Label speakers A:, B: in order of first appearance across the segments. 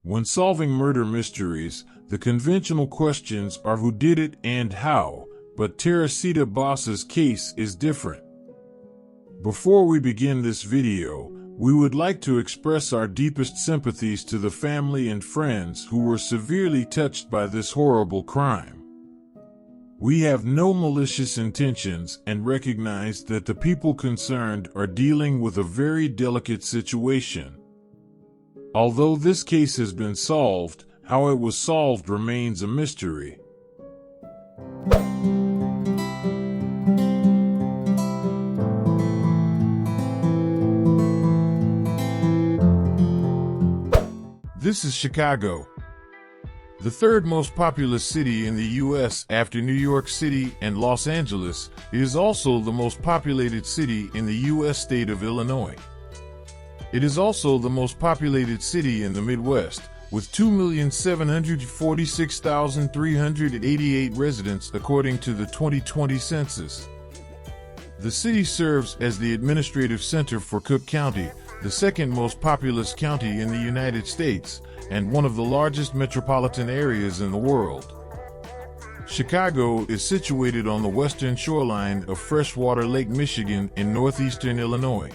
A: When solving murder mysteries, the conventional questions are who did it and how, but Teresita Basa's case is different. Before we begin this video, we would like to express our deepest sympathies to the family and friends who were severely touched by this horrible crime. We have no malicious intentions and recognize that the people concerned are dealing with a very delicate situation. Although this case has been solved, how it was solved remains a mystery. This is Chicago, the third most populous city in the U.S. after New York City and Los Angeles. It is also the most populated city in the U.S. state of Illinois. It is also the most populated city in the Midwest, with 2,746,388 residents according to the 2020 census. The city serves as the administrative center for Cook County, the second most populous county in the United States, and one of the largest metropolitan areas in the world. Chicago is situated on the western shoreline of freshwater Lake Michigan in northeastern Illinois.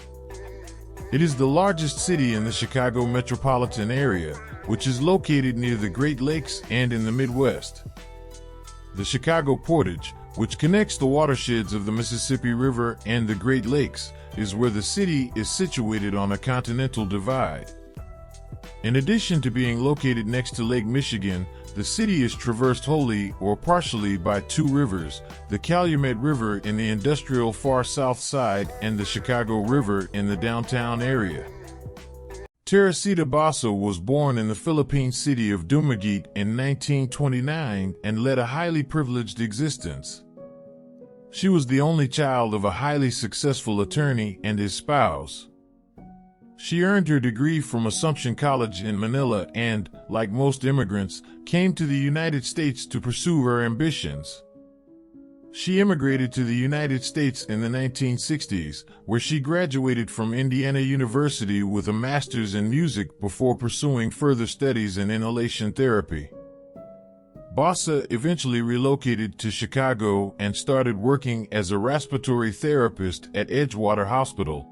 A: It is the largest city in the Chicago metropolitan area, which is located near the Great Lakes and in the Midwest. The Chicago Portage, which connects the watersheds of the Mississippi River and the Great Lakes, is where the city is situated on a continental divide. In addition to being located next to Lake Michigan, the city is traversed wholly or partially by two rivers, the Calumet River in the industrial far south side and the Chicago River in the downtown area. Teresita Basa was born in the Philippine city of Dumaguete in 1929 and led a highly privileged existence. She was the only child of a highly successful attorney and his spouse. She earned her degree from Assumption College in Manila and, like most immigrants, came to the United States to pursue her ambitions. She immigrated to the United States in the 1960s, where she graduated from Indiana University with a master's in music before pursuing further studies in inhalation therapy. Basa eventually relocated to Chicago and started working as a respiratory therapist at Edgewater Hospital.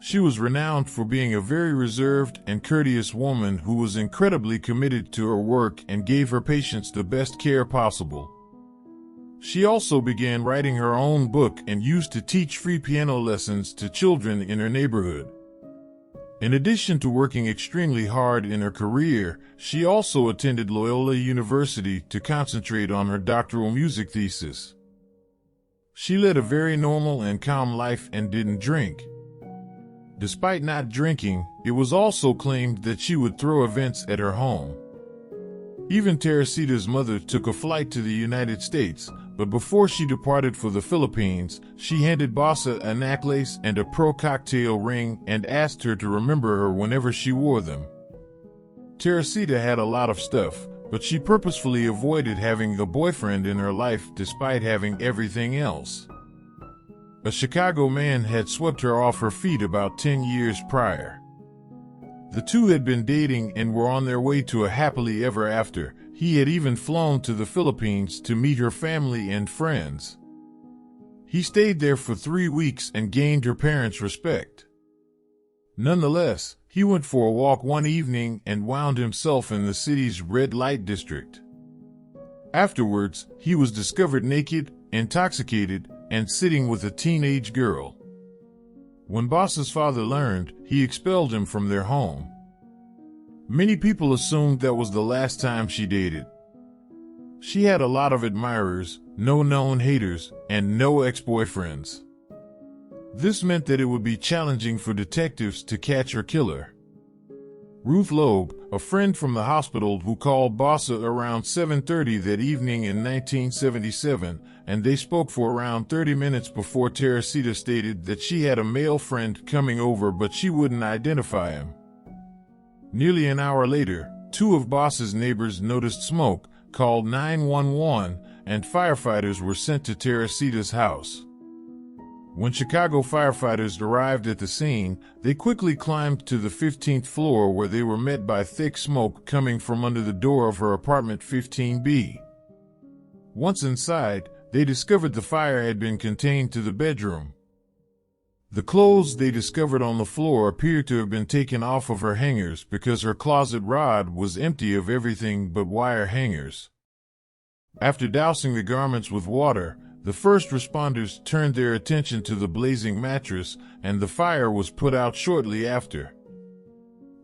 A: She was renowned for being a very reserved and courteous woman who was incredibly committed to her work and gave her patients the best care possible. She also began writing her own book and used to teach free piano lessons to children in her neighborhood. In addition to working extremely hard in her career, she also attended Loyola University to concentrate on her doctoral music thesis. She led a very normal and calm life and didn't drink. Despite not drinking, it was also claimed that she would throw events at her home. Even Teresita's mother took a flight to the United States, but before she departed for the Philippines, she handed Basa a necklace and a pro cocktail ring and asked her to remember her whenever she wore them. Teresita had a lot of stuff, but she purposefully avoided having a boyfriend in her life despite having everything else. A Chicago man had swept her off her feet about 10 years prior. The two had been dating and were on their way to a happily ever after. He had even flown to the Philippines to meet her family and friends. He stayed there for 3 weeks and gained her parents' respect. Nonetheless, he went for a walk one evening and wound himself in the city's red light district. Afterwards, he was discovered naked, intoxicated, and sitting with a teenage girl. When Basa's father learned, he expelled him from their home. Many people assumed that was the last time she dated. She had a lot of admirers, no known haters, and no ex-boyfriends. This meant that it would be challenging for detectives to catch her killer. Ruth Loeb, a friend from the hospital who called Basa around 7:30 that evening in 1977, and they spoke for around 30 minutes before Teresita stated that she had a male friend coming over but she wouldn't identify him. Nearly an hour later, two of Basa's neighbors noticed smoke, called 911, and firefighters were sent to Teresita's house. When Chicago firefighters arrived at the scene, they quickly climbed to the 15th floor where they were met by thick smoke coming from under the door of her apartment 15B. Once inside, they discovered the fire had been contained to the bedroom. The clothes they discovered on the floor appeared to have been taken off of her hangers because her closet rod was empty of everything but wire hangers. After dousing the garments with water, the first responders turned their attention to the blazing mattress, and the fire was put out shortly after.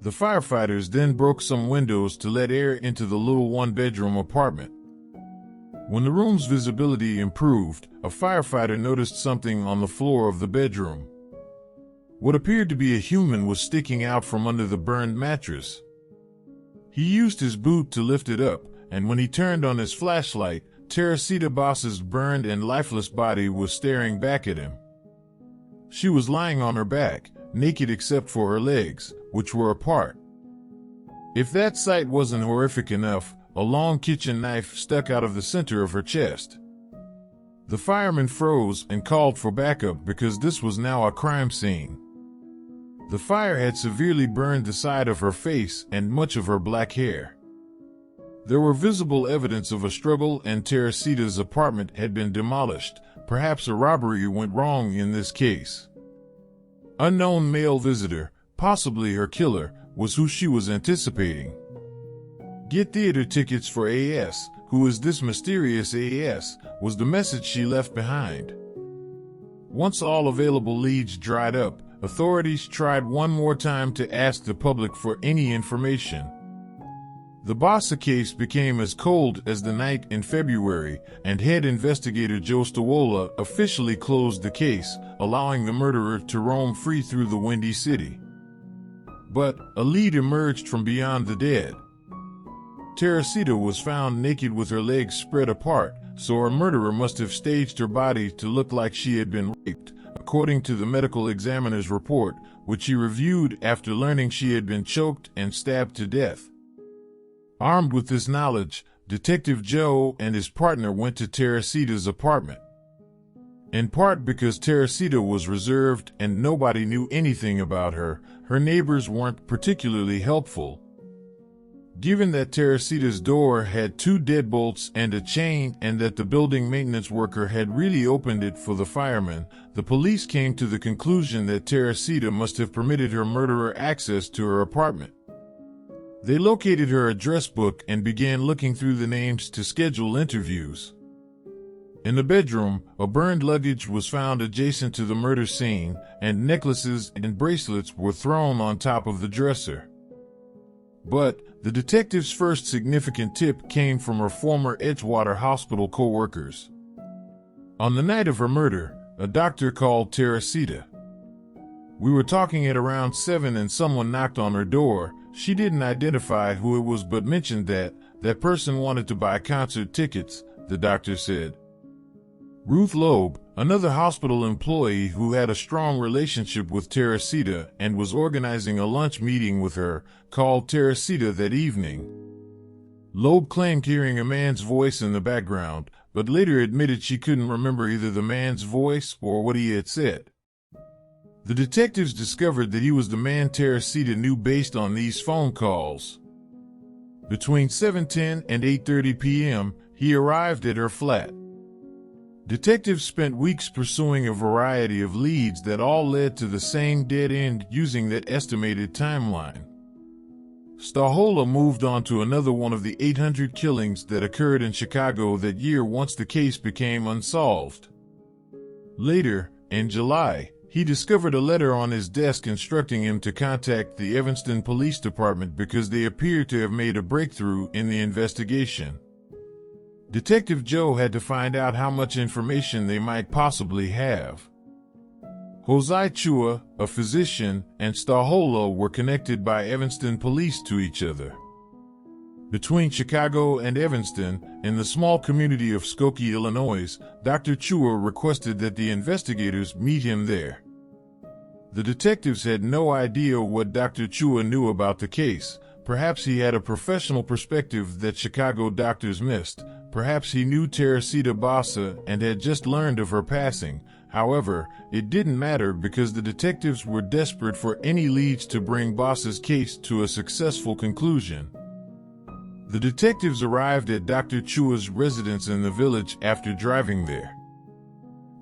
A: The firefighters then broke some windows to let air into the little one-bedroom apartment. When the room's visibility improved, a firefighter noticed something on the floor of the bedroom. What appeared to be a human was sticking out from under the burned mattress. He used his boot to lift it up, and when he turned on his flashlight, Teresita Basa's burned and lifeless body was staring back at him. She was lying on her back, naked except for her legs, which were apart. If that sight wasn't horrific enough, a long kitchen knife stuck out of the center of her chest. The firemen froze and called for backup because this was now a crime scene. The fire had severely burned the side of her face and much of her black hair. There were visible evidence of a struggle, and Teresita's apartment had been demolished. Perhaps a robbery went wrong in this case. Unknown male visitor, possibly her killer, was who she was anticipating. Get theater tickets for A.S. Who is this mysterious A.S.? Was the message she left behind. Once all available leads dried up, authorities tried one more time to ask the public for any information. The Basa case became as cold as the night in February, and head investigator Joe Stawola officially closed the case, allowing the murderer to roam free through the Windy City. But a lead emerged from beyond the dead. Teresita was found naked with her legs spread apart, so her murderer must have staged her body to look like she had been raped, according to the medical examiner's report, which he reviewed after learning she had been choked and stabbed to death. Armed with this knowledge, Detective Joe and his partner went to Teresita's apartment. In part because Teresita was reserved and nobody knew anything about her, her neighbors weren't particularly helpful. Given that Teresita's door had 2 deadbolts and a chain, and that the building maintenance worker had really opened it for the firemen, the police came to the conclusion that Teresita must have permitted her murderer access to her apartment. They located her address book and began looking through the names to schedule interviews. In the bedroom, a burned luggage was found adjacent to the murder scene, and necklaces and bracelets were thrown on top of the dresser. But the detective's first significant tip came from her former Edgewater hospital co-workers. On the night of her murder, a doctor called Teresita. "We were talking at around 7 and someone knocked on her door. She didn't identify who it was but mentioned that person wanted to buy concert tickets," the doctor said. Ruth Loeb, another hospital employee who had a strong relationship with Teresita and was organizing a lunch meeting with her, called Teresita that evening. Loeb claimed hearing a man's voice in the background, but later admitted she couldn't remember either the man's voice or what he had said. The detectives discovered that he was the man Teresita knew based on these phone calls. Between 7:10 and 8:30 p.m., he arrived at her flat. Detectives spent weeks pursuing a variety of leads that all led to the same dead end using that estimated timeline. Stawola moved on to another one of the 800 killings that occurred in Chicago that year once the case became unsolved. Later, in July, he discovered a letter on his desk instructing him to contact the Evanston Police Department because they appeared to have made a breakthrough in the investigation. Detective Joe had to find out how much information they might possibly have. Chua, a physician, and Stawola were connected by Evanston police to each other. Between Chicago and Evanston, in the small community of Skokie, Illinois, Dr. Chua requested that the investigators meet him there. The detectives had no idea what Dr. Chua knew about the case. Perhaps he had a professional perspective that Chicago doctors missed. Perhaps he knew Teresita Basa and had just learned of her passing. However, it didn't matter because the detectives were desperate for any leads to bring Basa's case to a successful conclusion. The detectives arrived at Dr. Chua's residence in the village after driving there.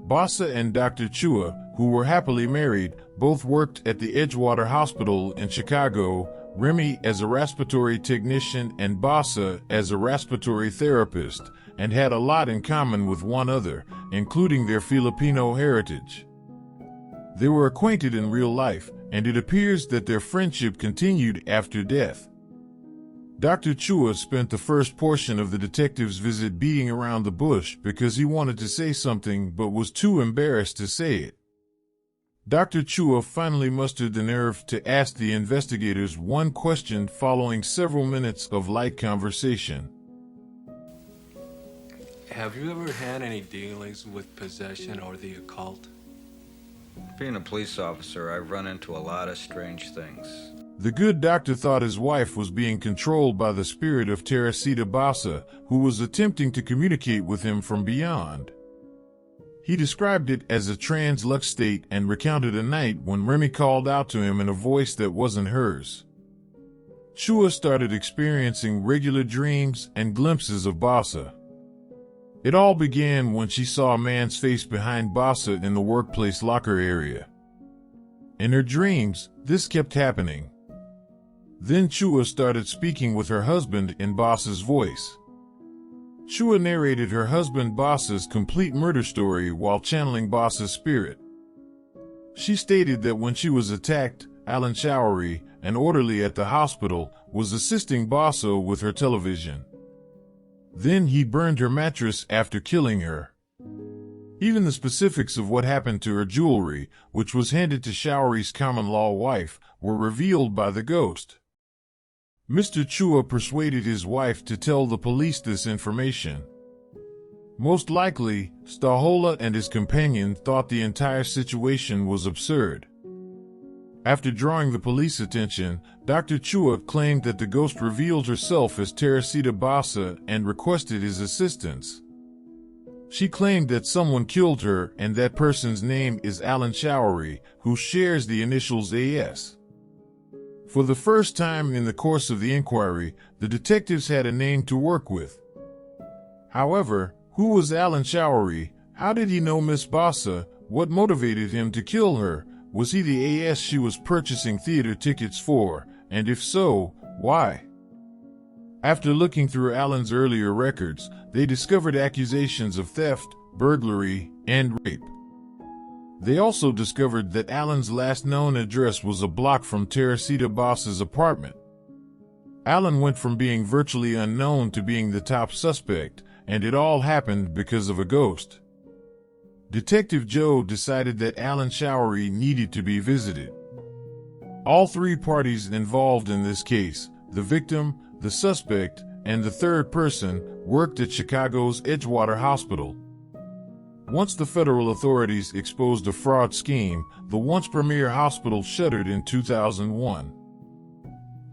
A: Basa and Dr. Chua, who were happily married, both worked at the Edgewater Hospital in Chicago, Remy as a respiratory technician and Basa as a respiratory therapist, and had a lot in common with one another, including their Filipino heritage. They were acquainted in real life, and it appears that their friendship continued after death. Dr. Chua spent the first portion of the detective's visit beating around the bush because he wanted to say something but was too embarrassed to say it. Dr. Chua finally mustered the nerve to ask the investigators one question following several minutes of light conversation.
B: Have you ever had any dealings with possession or the occult?
C: Being a police officer, I've run into a lot of strange things.
A: The good doctor thought his wife was being controlled by the spirit of Teresita Basa, who was attempting to communicate with him from beyond. He described it as a trance-lux state and recounted a night when Remy called out to him in a voice that wasn't hers. Chua started experiencing regular dreams and glimpses of Basa. It all began when she saw a man's face behind Basa in the workplace locker area. In her dreams, this kept happening. Then Chua started speaking with her husband in Basa's voice. Chua narrated her husband Basa's complete murder story while channeling Basa's spirit. She stated that when she was attacked, Alan Showery, an orderly at the hospital, was assisting Basa with her television. Then he burned her mattress after killing her. Even the specifics of what happened to her jewelry, which was handed to Showery's common-law wife, were revealed by the ghost. Mr. Chua persuaded his wife to tell the police this information. Most likely, Stahola and his companion thought the entire situation was absurd. After drawing the police attention, Dr. Chua claimed that the ghost revealed herself as Teresita Basa and requested his assistance. She claimed that someone killed her and that person's name is Alan Showery, who shares the initials AS. For the first time in the course of the inquiry, the detectives had a name to work with. However, who was Alan Showery? How did he know Miss Basa? What motivated him to kill her? Was he the AS she was purchasing theater tickets for? And if so, why? After looking through Alan's earlier records, they discovered accusations of theft, burglary, and rape. They also discovered that Alan's last known address was a block from Teresita Basa's apartment. Alan went from being virtually unknown to being the top suspect, and it all happened because of a ghost. Detective Joe decided that Alan Showery needed to be visited. All three parties involved in this case, the victim, the suspect, and the third person, worked at Chicago's Edgewater Hospital. Once the federal authorities exposed a fraud scheme, the once premier hospital shuttered in 2001.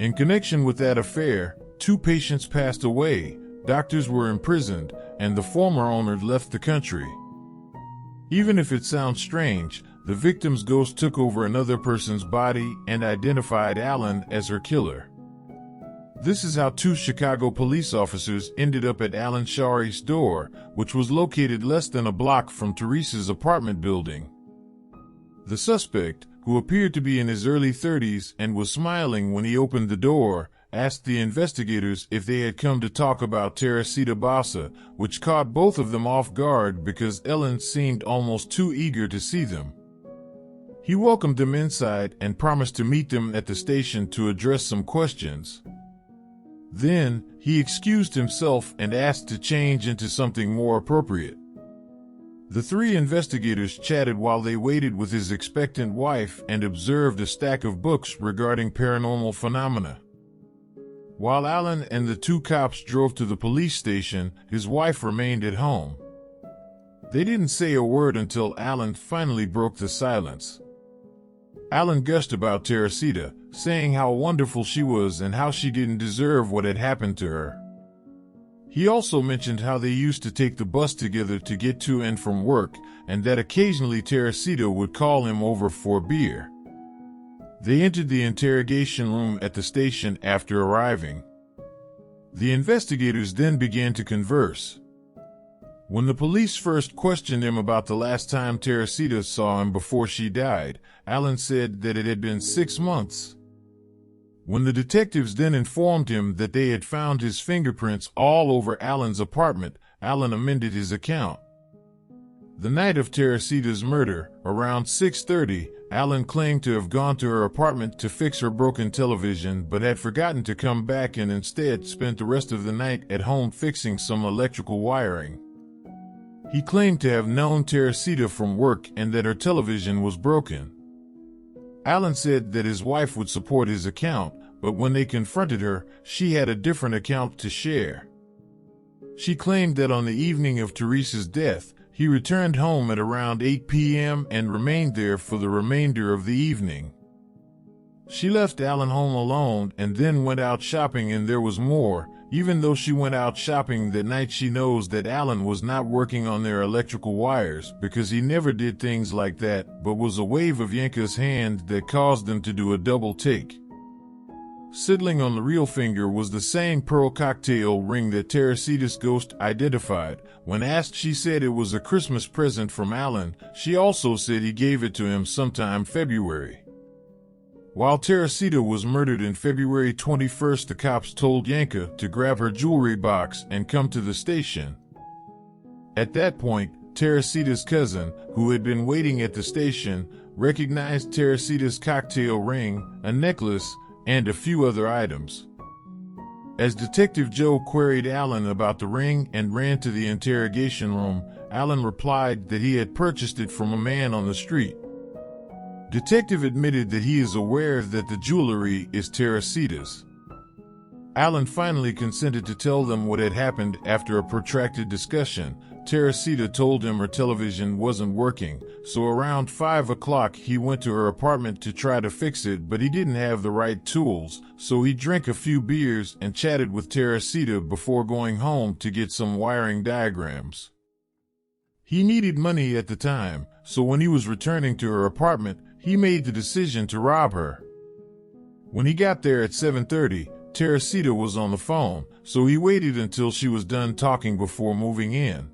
A: In connection with that affair, 2 patients passed away, doctors were imprisoned, and the former owner left the country. Even if it sounds strange, the victim's ghost took over another person's body and identified Alan as her killer. This is how 2 Chicago police officers ended up at Alan Showery's door, which was located less than a block from Teresa's apartment building. The suspect, who appeared to be in his early 30s and was smiling when he opened the door, asked the investigators if they had come to talk about Teresita Basa, which caught both of them off guard because Ellen seemed almost too eager to see them. He welcomed them inside and promised to meet them at the station to address some questions. Then, he excused himself and asked to change into something more appropriate. The 3 investigators chatted while they waited with his expectant wife and observed a stack of books regarding paranormal phenomena. While Alan and the 2 cops drove to the police station, his wife remained at home. They didn't say a word until Alan finally broke the silence. Alan gushed about Teresita, saying how wonderful she was and how she didn't deserve what had happened to her. He also mentioned how they used to take the bus together to get to and from work, and that occasionally Teresita would call him over for a beer. They entered the interrogation room at the station after arriving. The investigators then began to converse. When the police first questioned him about the last time Teresita saw him before she died, Alan said that it had been 6 months. When the detectives then informed him that they had found his fingerprints all over Alan's apartment, Alan amended his account. The night of Teresita's murder, around 6:30, Alan claimed to have gone to her apartment to fix her broken television but had forgotten to come back and instead spent the rest of the night at home fixing some electrical wiring. He claimed to have known Teresita from work and that her television was broken. Alan said that his wife would support his account, but when they confronted her, she had a different account to share. She claimed that on the evening of Teresa's death, he returned home at around 8 p.m. and remained there for the remainder of the evening. She left Alan home alone and then went out shopping, and there was more. Even though she went out shopping that night, she knows that Alan was not working on their electrical wires because he never did things like that, but was a wave of Yanka's hand that caused them to do a double take. Sidling on the real finger was the same pearl cocktail ring that Teresita's ghost identified. When asked, she said it was a Christmas present from Alan. She also said he gave it to him sometime February. While Teresita was murdered in February 21st, the cops told Yanka to grab her jewelry box and come to the station. At that point, Teresita's cousin, who had been waiting at the station, recognized Teresita's cocktail ring, a necklace, and a few other items. As Detective Joe queried Alan about the ring and ran to the interrogation room, Alan replied that he had purchased it from a man on the street. Detective admitted that he is aware that the jewelry is Teresita's. Alan finally consented to tell them what had happened after a protracted discussion. Teresita told him her television wasn't working, so around 5 o'clock he went to her apartment to try to fix it, but he didn't have the right tools, so he drank a few beers and chatted with Teresita before going home to get some wiring diagrams. He needed money at the time, so when he was returning to her apartment, he made the decision to rob her. When he got there at 7:30, Teresita was on the phone, so he waited until she was done talking before moving in.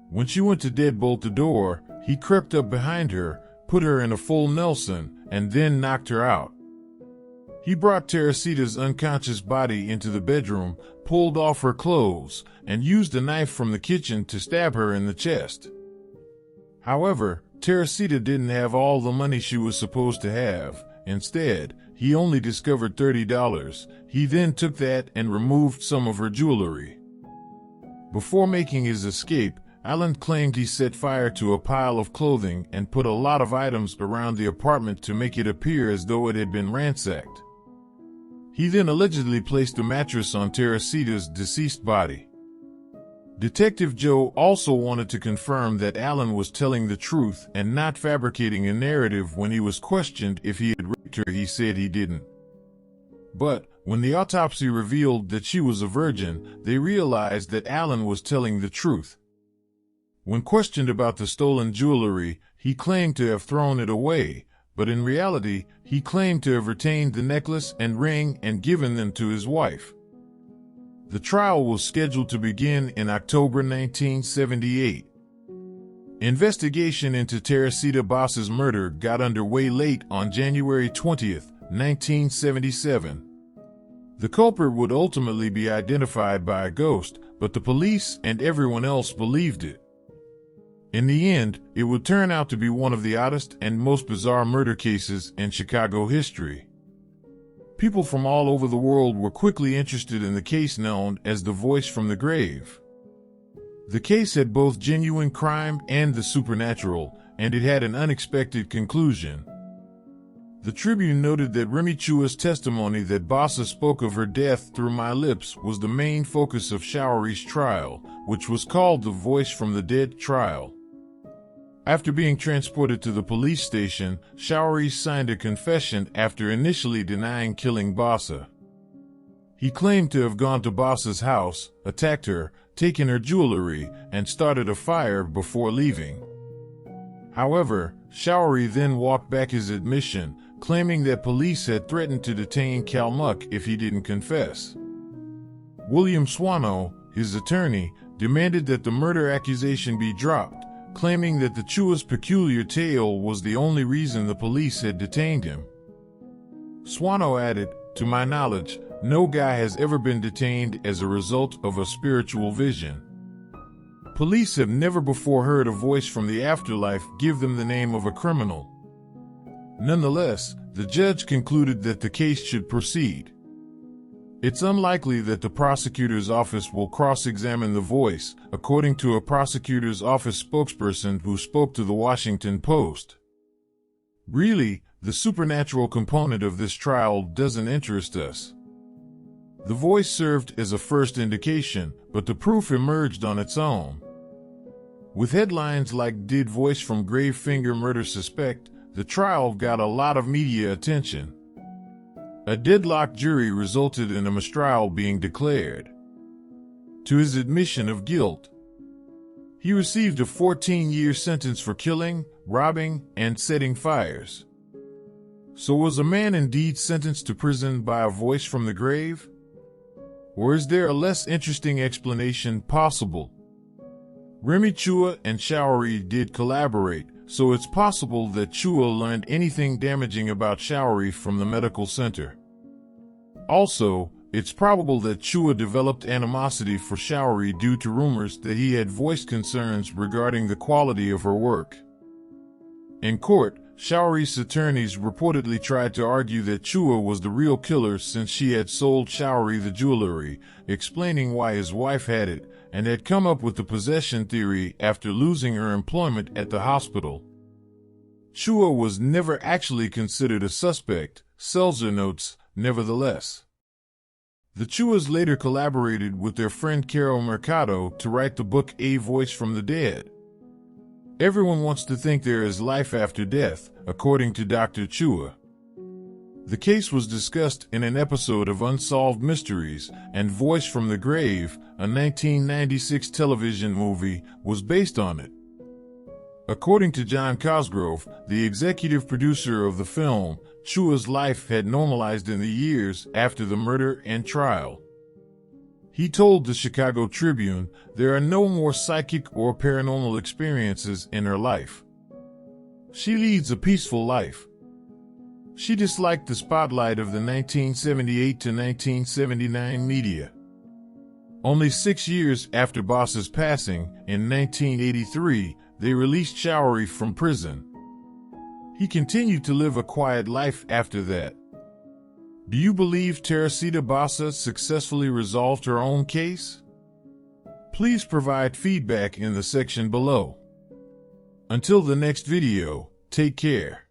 A: When she went to deadbolt the door, he crept up behind her, put her in a full Nelson, and then knocked her out. He brought Teresita's unconscious body into the bedroom, pulled off her clothes, and used a knife from the kitchen to stab her in the chest. However, Teresita didn't have all the money she was supposed to have. Instead, he only discovered $30. He then took that and removed some of her jewelry. Before making his escape, Alan claimed he set fire to a pile of clothing and put a lot of items around the apartment to make it appear as though it had been ransacked. He then allegedly placed a mattress on Teresita's deceased body. Detective Joe also wanted to confirm that Alan was telling the truth and not fabricating a narrative. When he was questioned if he had raped her, he said he didn't. But when the autopsy revealed that she was a virgin, they realized that Alan was telling the truth. When questioned about the stolen jewelry, he claimed to have thrown it away, but in reality, he claimed to have retained the necklace and ring and given them to his wife. The trial was scheduled to begin in October 1978. Investigation into Teresita Basa's murder got underway late on January 20th, 1977. The culprit would ultimately be identified by a ghost, but the police and everyone else believed it. In the end, it would turn out to be one of the oddest and most bizarre murder cases in Chicago history. People from all over the world were quickly interested in the case known as the Voice from the Grave. The case had both genuine crime and the supernatural, and it had an unexpected conclusion. The Tribune noted that Remy Chua's testimony that Basa spoke of her death through my lips was the main focus of Showery's trial, which was called the Voice from the Dead trial. After being transported to the police station, Showery signed a confession after initially denying killing Basa. He claimed to have gone to Basa's house, attacked her, taken her jewelry, and started a fire before leaving. However, Showery then walked back his admission, claiming that police had threatened to detain Kalmuck if he didn't confess. William Swano, his attorney, demanded that the murder accusation be dropped, claiming that the Chua's peculiar tale was the only reason the police had detained him. Swano added, "To my knowledge, no guy has ever been detained as a result of a spiritual vision. Police have never before heard a voice from the afterlife give them the name of a criminal." Nonetheless, the judge concluded that the case should proceed. It's unlikely that the prosecutor's office will cross-examine the voice, according to a prosecutor's office spokesperson who spoke to the Washington Post. Really, the supernatural component of this trial doesn't interest us. The voice served as a first indication, but the proof emerged on its own. With headlines like "Did Voice from Gravefinger Murder Suspect?" the trial got a lot of media attention. A deadlocked jury resulted in a mistrial being declared. To his admission of guilt, he received a 14-year sentence for killing, robbing, and setting fires. So was a man indeed sentenced to prison by a voice from the grave? Or is there a less interesting explanation possible? Remy Chua and Showery did collaborate, so it's possible that Chua learned anything damaging about Showery from the medical center. Also, it's probable that Chua developed animosity for Showery due to rumors that he had voiced concerns regarding the quality of her work. In court, Showery's attorneys reportedly tried to argue that Chua was the real killer since she had sold Showery the jewelry, explaining why his wife had it, and had come up with the possession theory after losing her employment at the hospital. Chua was never actually considered a suspect, Selzer notes, nevertheless. The Chuas later collaborated with their friend Carol Mercado to write the book A Voice from the Dead. Everyone wants to think there is life after death, according to Dr. Chua. The case was discussed in an episode of Unsolved Mysteries, and Voice from the Grave, a 1996 television movie, was based on it. According to John Cosgrove, the executive producer of the film, Chua's life had normalized in the years after the murder and trial. He told the Chicago Tribune there are no more psychic or paranormal experiences in her life. She leads a peaceful life. She disliked the spotlight of the 1978 to 1979 media. Only 6 years after Basa's passing, in 1983, they released Showery from prison. He continued to live a quiet life after that. Do you believe Teresita Basa successfully resolved her own case? Please provide feedback in the section below. Until the next video, take care.